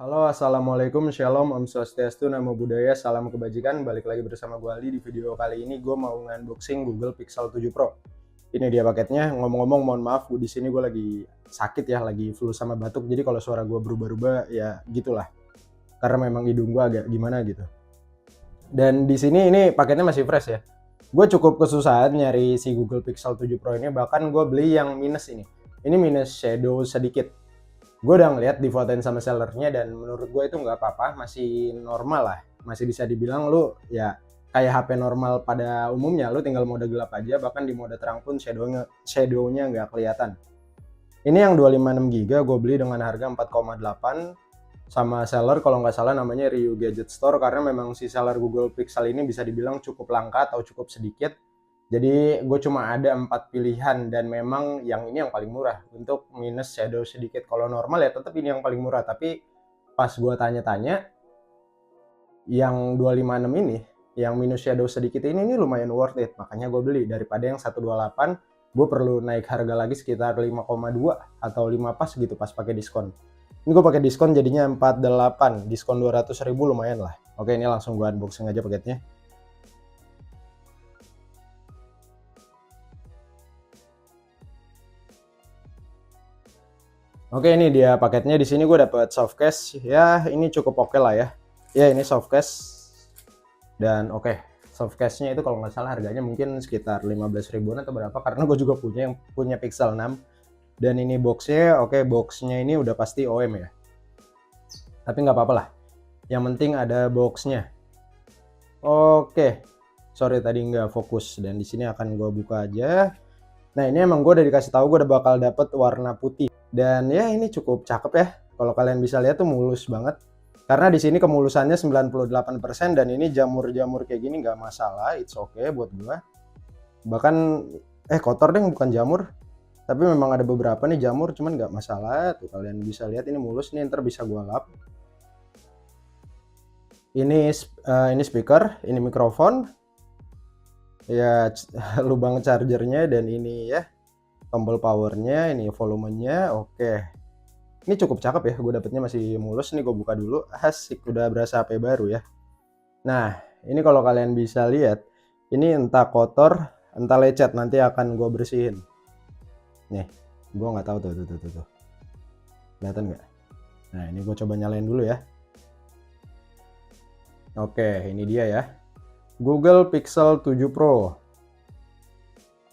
Halo, assalamualaikum, shalom, om swastiastu, namo buddhaya, salam kebajikan. Balik lagi bersama gue Ali. Di video kali ini gue mau unboxing Google Pixel 7 Pro. Ini dia paketnya. Ngomong-ngomong, mohon maaf, di sini gue lagi sakit ya, lagi flu sama batuk. Jadi kalau suara gue berubah-ubah ya gitulah. Karena memang hidung gue agak gimana gitu. Dan di sini ini paketnya masih fresh ya. Gue cukup kesusahan nyari si Google Pixel 7 Pro ini. Bahkan gue beli yang minus ini. Ini minus shadow sedikit. Gue udah ngeliat difotoin sama sellernya dan menurut gue itu nggak apa-apa, masih normal lah, masih bisa dibilang lu ya kayak HP normal pada umumnya, lu tinggal mode gelap aja, bahkan di mode terang pun shadownya nggak kelihatan. Ini yang 256 GB gue beli dengan harga 4,8 sama seller kalau nggak salah namanya Ryu Gadget Store, karena memang si seller Google Pixel ini bisa dibilang cukup langka atau cukup sedikit. Jadi gue cuma ada 4 pilihan dan memang yang ini yang paling murah untuk minus shadow sedikit. Kalau normal ya tetap ini yang paling murah, tapi pas gue tanya-tanya yang 256 ini, yang minus shadow sedikit ini lumayan worth it. Makanya gue beli daripada yang 128, gue perlu naik harga lagi sekitar 5,2 atau 5 pas gitu pas pakai diskon. Ini gue pakai diskon jadinya 48, diskon 200.000 lumayan lah. Oke, ini langsung gue unboxing aja paketnya. Oke, ini dia paketnya. Di sini gue dapet soft case. Ya, ini cukup oke lah ya. Ya, ini soft case. Dan oke, soft case-nya itu kalau nggak salah harganya mungkin sekitar 15 ribuan atau berapa. Karena gue juga punya yang punya Pixel 6. Dan ini boxnya, oke, boxnya ini udah pasti OM ya. Tapi nggak apa-apa lah. Yang penting ada boxnya. Oke, sorry tadi nggak fokus. Dan di sini akan gue buka aja. Nah, ini emang gue udah dikasih tahu gue udah bakal dapet warna putih. Dan ya ini cukup cakep ya. Kalau kalian bisa lihat tuh mulus banget. Karena di sini kemulusannya 98% dan ini jamur-jamur kayak gini nggak masalah, it's okay buat gue. Bahkan kotor deh, bukan jamur. Tapi memang ada beberapa nih jamur, cuman nggak masalah. Tuh kalian bisa lihat ini mulus nih, ntar bisa gue lap. Ini speaker, ini mikrofon. Ya lubang chargernya dan ini ya tombol powernya, ini volumenya. Oke, ini cukup cakep ya, gue dapetnya masih mulus nih. Gue buka dulu, asik, udah berasa HP baru ya. Nah, ini kalau kalian bisa lihat, ini entah kotor entah lecet, nanti akan gue bersihin nih. Gue nggak tahu tuh kelihatan nggak. Nah, ini gue coba nyalain dulu ya. Oke, ini dia ya, Google Pixel 7 Pro.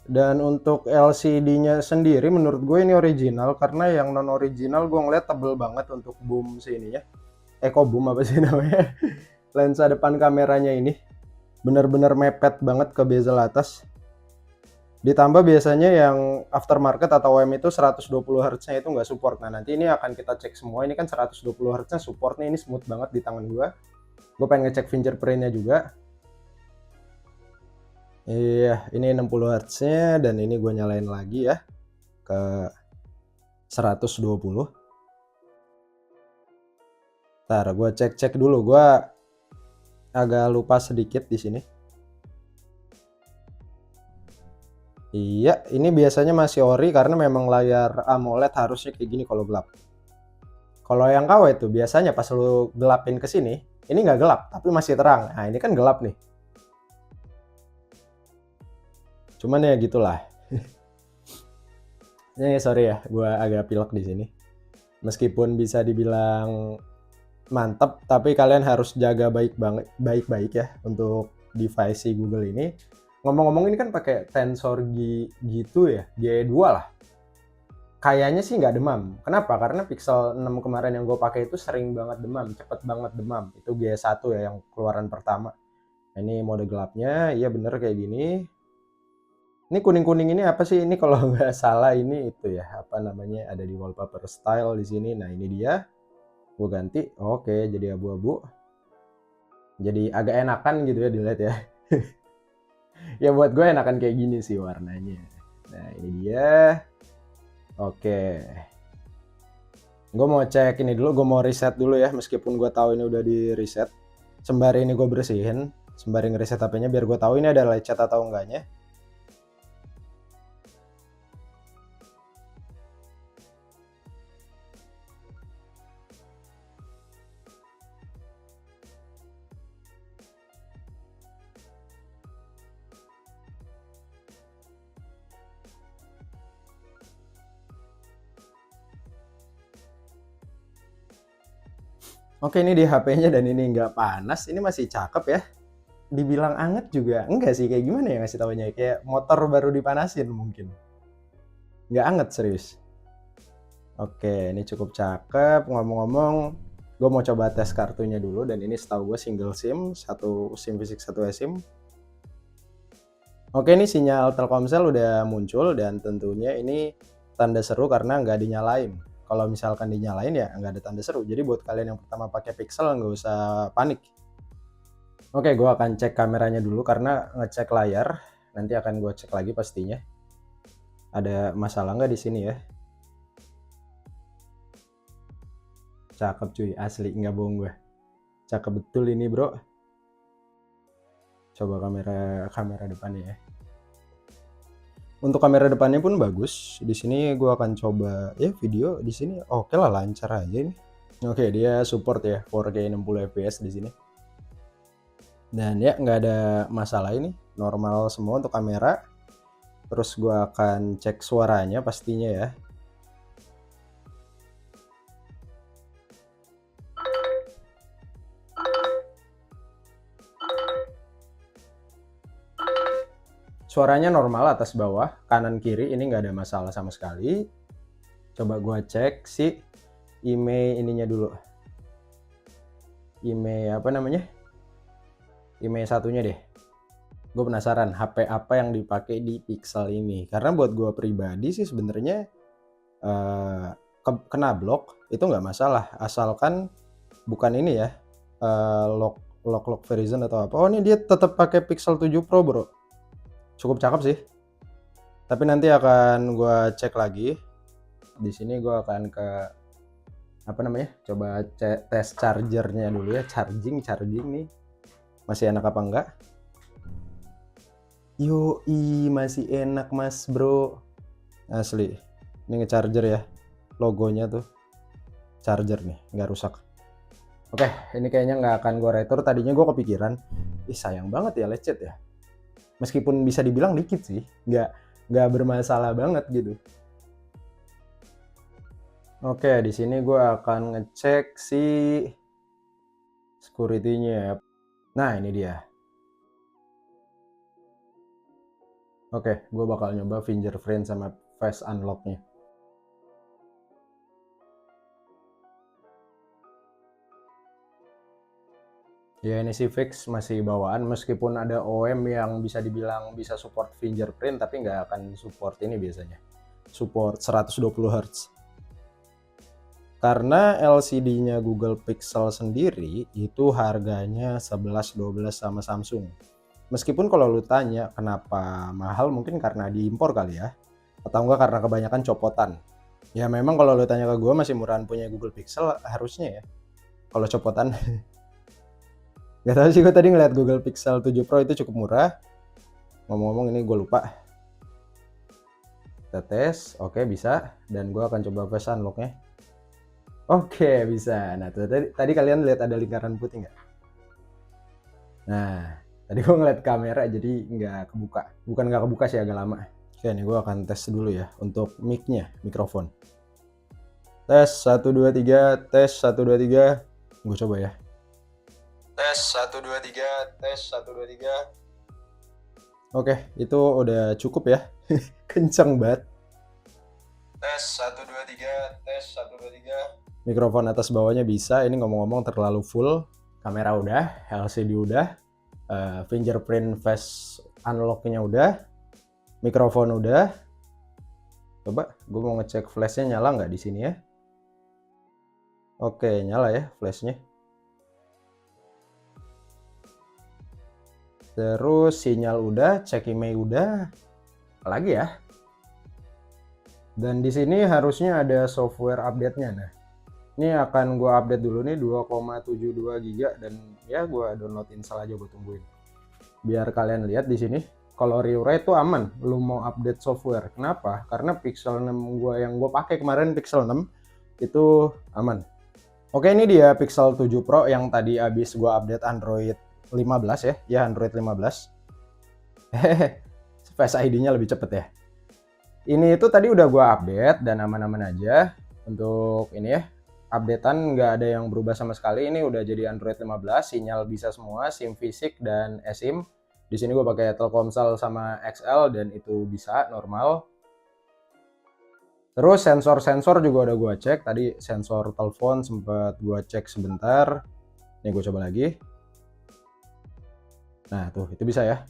Dan untuk LCD-nya sendiri menurut gue ini original, karena yang non original gue ngeliat tebel banget untuk boom sini ya. Kok boom apa sih namanya? Lensa depan kameranya ini bener-bener mepet banget ke bezel atas. Ditambah biasanya yang aftermarket atau OEM itu 120 Hz-nya itu nggak support. Nah, nanti ini akan kita cek semua. Ini kan 120 Hz-nya supportnya, ini smooth banget di tangan gue. Gue pengen ngecek fingerprint-nya juga. Iya, ini 60 Hz-nya dan ini gue nyalain lagi ya ke 120. Ntar gue cek dulu, gue agak lupa sedikit di sini. Iya, ini biasanya masih ori karena memang layar AMOLED harusnya kayak gini kalau gelap. Kalau yang KW itu biasanya pas lu gelapin ke sini, ini nggak gelap tapi masih terang. Nah, ini kan gelap nih. Cuman ya gitulah. Ini sorry ya, gue agak pilek di sini. Meskipun bisa dibilang mantap, tapi kalian harus jaga baik-baik ya untuk device si Google ini. Ngomong-ngomong ini kan pakai Tensor gitu ya, G2 lah. Kayaknya sih nggak demam. Kenapa? Karena Pixel 6 kemarin yang gue pakai itu sering banget demam, cepet banget demam. Itu G1 ya yang keluaran pertama. Nah, ini mode gelapnya, iya bener kayak gini. Ini kuning-kuning ini apa sih? Ini kalau nggak salah ini itu ya, apa namanya, ada di wallpaper style di sini. Nah, ini dia. Gue ganti. Oke, jadi abu-abu. Jadi agak enakan gitu ya dilihat ya. Ya buat gue enakan kayak gini sih warnanya. Nah, ini dia. Oke. Gue mau cek ini dulu, gue mau reset dulu ya, meskipun gue tahu ini udah di reset. Sembari ini gue bersihin, sembari ngereset HP-nya biar gue tahu ini ada lecet atau enggaknya. Oke, ini di HP-nya dan ini nggak panas, ini masih cakep ya. Dibilang anget juga enggak sih, kayak gimana ya ngasih taunya, kayak motor baru dipanasin mungkin. Nggak anget serius. Oke, ini cukup cakep. Ngomong-ngomong, gue mau coba tes kartunya dulu dan ini setahu gue single SIM, satu SIM fisik, satu eSIM. Oke, ini sinyal Telkomsel udah muncul dan tentunya ini tanda seru karena nggak dinyalain. Kalau misalkan dinyalain ya nggak ada tanda seru. Jadi buat kalian yang pertama pakai Pixel nggak usah panik. Oke, gue akan cek kameranya dulu karena ngecek layar. Nanti akan gue cek lagi pastinya. Ada masalah nggak di sini ya? Cakep cuy, asli nggak bohong gue. Cakep betul ini bro. Coba kamera depannya ya. Untuk kamera depannya pun bagus. Di sini gue akan coba ya video di sini. Oke lah, lancar aja ini. Oke, dia support ya 4K 60 fps di sini. Dan ya nggak ada masalah ini, normal semua untuk kamera. Terus gue akan cek suaranya pastinya ya. Suaranya normal atas bawah, kanan kiri ini nggak ada masalah sama sekali. Coba gue cek si IMEI ininya dulu. IMEI apa namanya? IMEI satunya deh. Gue penasaran HP apa yang dipakai di Pixel ini. Karena buat gue pribadi sih sebenarnya kena blok itu nggak masalah, asalkan bukan ini ya, lock version atau apa. Oh, ini dia tetap pakai Pixel 7 Pro bro. Cukup cakep sih. Tapi nanti akan gue cek lagi. Di sini gue akan ke apa namanya? Coba tes chargernya dulu ya. Charging nih. Masih enak apa enggak? Yoi, masih enak mas bro. Asli. Ini nge-charger ya. Logonya tuh. Charger nih, nggak rusak. Oke, ini kayaknya nggak akan gue retur. Tadinya gue kepikiran, sayang banget ya lecet ya. Meskipun bisa dibilang dikit sih, nggak bermasalah banget gitu. Oke, di sini gue akan ngecek si security-nya. Nah, ini dia. Oke, gue bakal nyoba fingerprint sama face unlock-nya. Ya ini sih fix masih bawaan, meskipun ada OEM yang bisa dibilang bisa support fingerprint tapi nggak akan support ini biasanya. Support 120 Hz. Karena LCD-nya Google Pixel sendiri itu harganya 11-12 sama Samsung. Meskipun kalau lu tanya kenapa mahal, mungkin karena diimpor kali ya. Atau enggak karena kebanyakan copotan. Ya memang kalau lu tanya ke gue masih murahan punya Google Pixel harusnya ya. Kalau copotan gak tahu sih, gue tadi ngeliat Google Pixel 7 Pro itu cukup murah. Ngomong-ngomong ini gue lupa. Kita tes, oke bisa. Dan gue akan coba face unlock-nya. Oke bisa. Nah tadi kalian lihat ada lingkaran putih nggak? Nah tadi gue ngeliat kamera jadi nggak kebuka. Bukan nggak kebuka sih, agak lama. Oke, ini gue akan tes dulu ya untuk mic-nya, mikrofon. Tes 1 2 3, tes 1 2 3. Gue coba ya. Tes 1 2 3, tes 1 2 3. Oke, itu udah cukup ya. Kenceng banget. Tes 1 2 3, tes 1 2 3. Mikrofon atas bawahnya bisa. Ini ngomong-ngomong terlalu full. Kamera udah, LCD udah, fingerprint face unlock-nya udah, mikrofon udah. Coba gue mau ngecek flashnya nyala nggak di sini ya. Oke, nyala ya flashnya. Terus sinyal udah, cek email udah. Apalagi ya? Dan di sini harusnya ada software update-nya. Nah, ini akan gue update dulu nih 2,72 GB dan ya gue download install aja, gue tungguin. Biar kalian lihat di sini. Kalau Reura itu aman, lu mau update software. Kenapa? Karena Pixel 6 gue yang gue pakai kemarin, Pixel 6 itu aman. Oke, ini dia Pixel 7 Pro yang tadi habis gue update Android 15 ya. Ya, Android 15. Hehehe, Face ID-nya lebih cepet ya. Ini itu tadi udah gue update dan aman-aman aja untuk ini ya. updatean nggak ada yang berubah sama sekali. Ini udah jadi Android 15, sinyal bisa semua, SIM fisik dan eSIM. Di sini gue pakai Telkomsel sama XL dan itu bisa normal. Terus sensor-sensor juga udah gue cek. Tadi sensor telepon sempat gue cek sebentar. Ini gue coba lagi. Nah tuh itu bisa ya.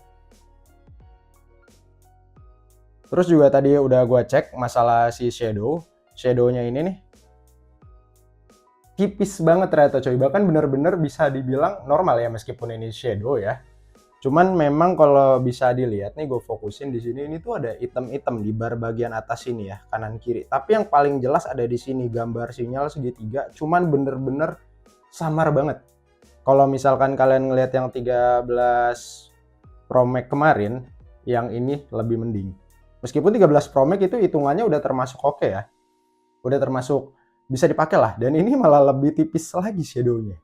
Terus juga tadi udah gue cek masalah si shadownya ini nih tipis banget ternyata coy, bahkan bener-bener bisa dibilang normal ya meskipun ini shadow ya. Cuman memang kalau bisa dilihat nih, gue fokusin di sini, ini tuh ada item-item di bar bagian atas sini ya, kanan kiri. Tapi yang paling jelas ada di sini gambar sinyal segitiga, cuman bener-bener samar banget. Kalau misalkan kalian ngelihat yang 13 Pro Max kemarin, yang ini lebih mending. Meskipun 13 Pro Max itu hitungannya udah termasuk oke ya. Udah termasuk bisa dipakai lah. Dan ini malah lebih tipis lagi shadownya.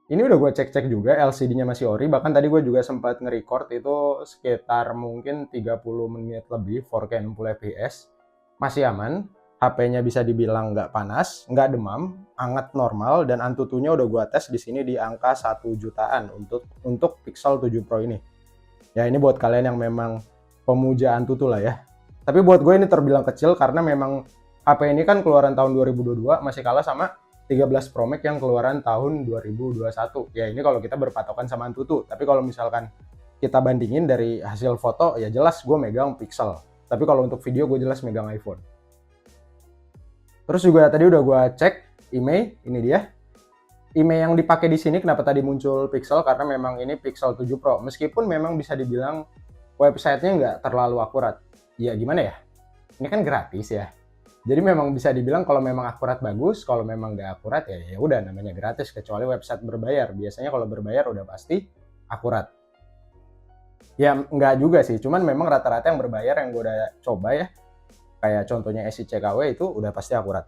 Ini udah gue cek-cek juga, LCD-nya masih ori. Bahkan tadi gue juga sempat nge-record itu sekitar mungkin 30 menit lebih, 4K 60 fps. Masih aman. HP-nya bisa dibilang nggak panas, nggak demam, hangat normal, dan Antutunya udah gue tes di sini di angka 1 jutaan untuk Pixel 7 Pro ini. Ya ini buat kalian yang memang pemuja Antutu lah ya. Tapi buat gue ini terbilang kecil karena memang HP ini kan keluaran tahun 2022, masih kalah sama 13 Pro Max yang keluaran tahun 2021. Ya ini kalau kita berpatokan sama Antutu. Tapi kalau misalkan kita bandingin dari hasil foto, ya jelas gue megang Pixel. Tapi kalau untuk video gue jelas megang iPhone. Terus juga tadi udah gue cek IMEI, ini dia. IMEI yang dipakai di sini kenapa tadi muncul Pixel, karena memang ini Pixel 7 Pro. Meskipun memang bisa dibilang websitenya nggak terlalu akurat. Ya gimana ya? Ini kan gratis ya. Jadi memang bisa dibilang kalau memang akurat bagus, kalau memang nggak akurat ya udah namanya gratis, kecuali website berbayar. Biasanya kalau berbayar udah pasti akurat. Ya nggak juga sih, cuman memang rata-rata yang berbayar yang gue udah coba ya, kayak contohnya SICKW itu udah pasti akurat.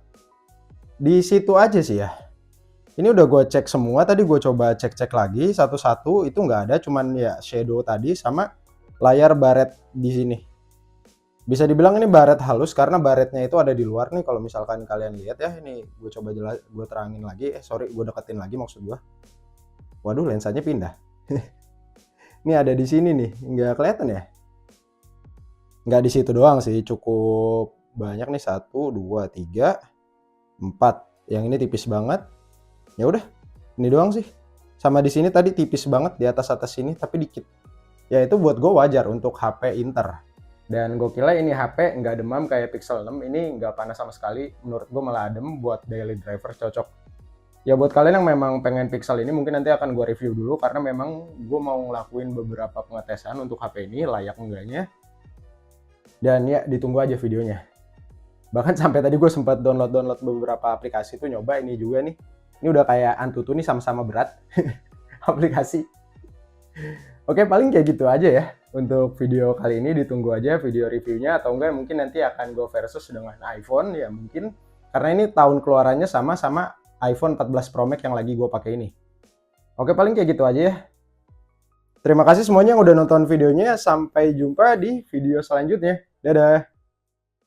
Di situ aja sih ya. Ini udah gue cek semua, tadi gue coba cek-cek lagi satu-satu, itu nggak ada, cuman ya shadow tadi sama layar baret di sini. Bisa dibilang ini baret halus karena baretnya itu ada di luar nih. Kalau misalkan kalian lihat ya, ini gue coba gue terangin lagi. Sorry, gue deketin lagi maksud gue. Waduh, lensanya pindah. Ini ada di sini nih, nggak kelihatan ya? Nggak di situ doang sih, cukup banyak nih, 1, 2, 3, 4. Yang ini tipis banget. Ya udah, ini doang sih. Sama di sini tadi tipis banget di atas sini, tapi dikit. Ya itu buat gue wajar untuk HP Inter. Dan gue kira ini HP nggak demam kayak Pixel 6, ini nggak panas sama sekali. Menurut gue malah adem, buat daily driver cocok. Ya buat kalian yang memang pengen Pixel ini, mungkin nanti akan gue review dulu, karena memang gue mau ngelakuin beberapa pengetesan untuk HP ini, layak enggaknya. Dan ya ditunggu aja videonya. Bahkan sampai tadi gue sempat download beberapa aplikasi tuh nyoba ini juga nih. Ini udah kayak Antutu nih, sama-sama berat aplikasi. Oke, paling kayak gitu aja ya untuk video kali ini. Ditunggu aja video reviewnya, atau enggak mungkin nanti akan go versus dengan iPhone ya mungkin, karena ini tahun keluarannya sama iPhone 14 Pro Max yang lagi gue pakai ini. Oke, paling kayak gitu aja ya. Terima kasih semuanya yang udah nonton videonya. Sampai jumpa di video selanjutnya. Dadah.